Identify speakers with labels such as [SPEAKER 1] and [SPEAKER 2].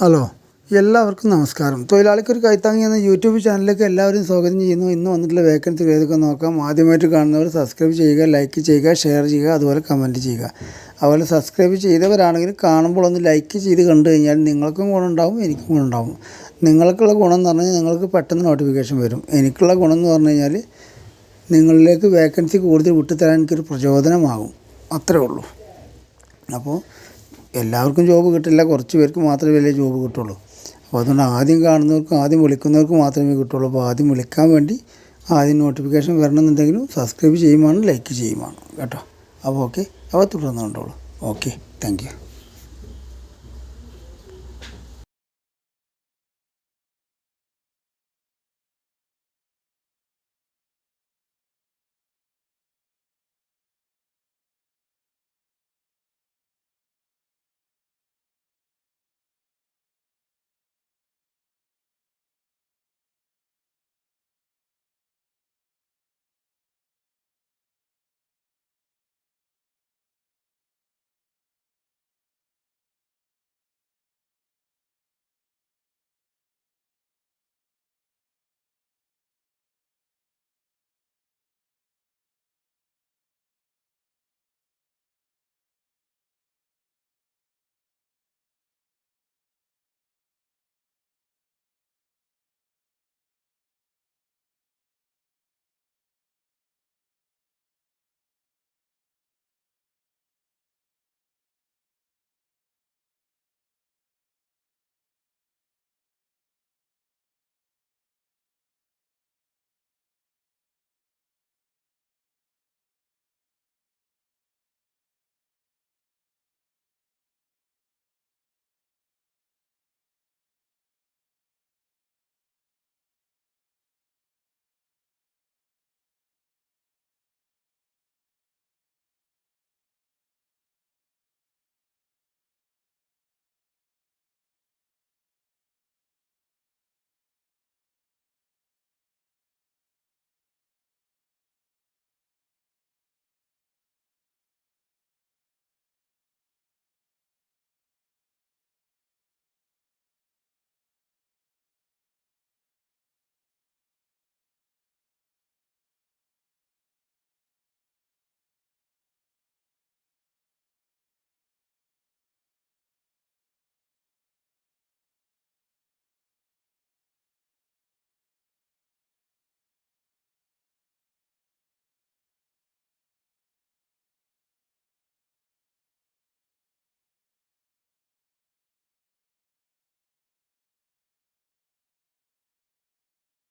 [SPEAKER 1] Hello, എല്ലാവർക്കും നമസ്കാരം. തൊഴിലാളിക്കൊരു കൈത്താങ്ങി എന്ന യൂട്യൂബ് ചാനലിലേക്ക് എല്ലാവരും സ്വാഗതം ചെയ്യുന്നു. ഇന്ന് വന്നിട്ടുള്ള വേക്കൻസി ഏതൊക്കെ നോക്കാം. ആദ്യമായിട്ട് കാണുന്നവർ സബ്സ്ക്രൈബ് ചെയ്യുക, ലൈക്ക് ചെയ്യുക, ഷെയർ ചെയ്യുക, അതുപോലെ കമൻറ്റ് ചെയ്യുക. അതുപോലെ സബ്സ്ക്രൈബ് ചെയ്തവരാണെങ്കിൽ കാണുമ്പോൾ ഒന്ന് ലൈക്ക് ചെയ്ത് കണ്ടു കഴിഞ്ഞാൽ നിങ്ങൾക്കും ഗുണമുണ്ടാവും, എനിക്കും ഗുണമുണ്ടാവും. നിങ്ങൾക്കുള്ള ഗുണം എന്ന് പറഞ്ഞാൽ നിങ്ങൾക്ക് പെട്ടെന്ന് നോട്ടിഫിക്കേഷൻ വരും. എനിക്കുള്ള ഗുണം എന്ന് പറഞ്ഞു കഴിഞ്ഞാൽ നിങ്ങളിലേക്ക് വേക്കൻസി കൂടുതൽ വിട്ടുതരാൻ എനിക്കൊരു പ്രചോദനമാകും. അത്രേ ഉള്ളൂ. അപ്പോൾ എല്ലാവർക്കും ജോബ് കിട്ടില്ല, കുറച്ച് പേർക്ക് മാത്രമേ വലിയ ജോബ് കിട്ടുള്ളൂ. അപ്പോൾ അതുകൊണ്ട് ആദ്യം കാണുന്നവർക്കും ആദ്യം വിളിക്കുന്നവർക്കും മാത്രമേ കിട്ടുള്ളൂ. അപ്പോൾ ആദ്യം വിളിക്കാൻ വേണ്ടി ആദ്യം നോട്ടിഫിക്കേഷൻ വരണമെന്നുണ്ടെങ്കിലും സബ്സ്ക്രൈബ് ചെയ്യുവാണ്, ലൈക്ക് ചെയ്യുവാണ് കേട്ടോ. അപ്പോൾ ഓക്കെ, അപ്പോൾ തുടർന്ന് കണ്ടോളൂ. Okay, thank you.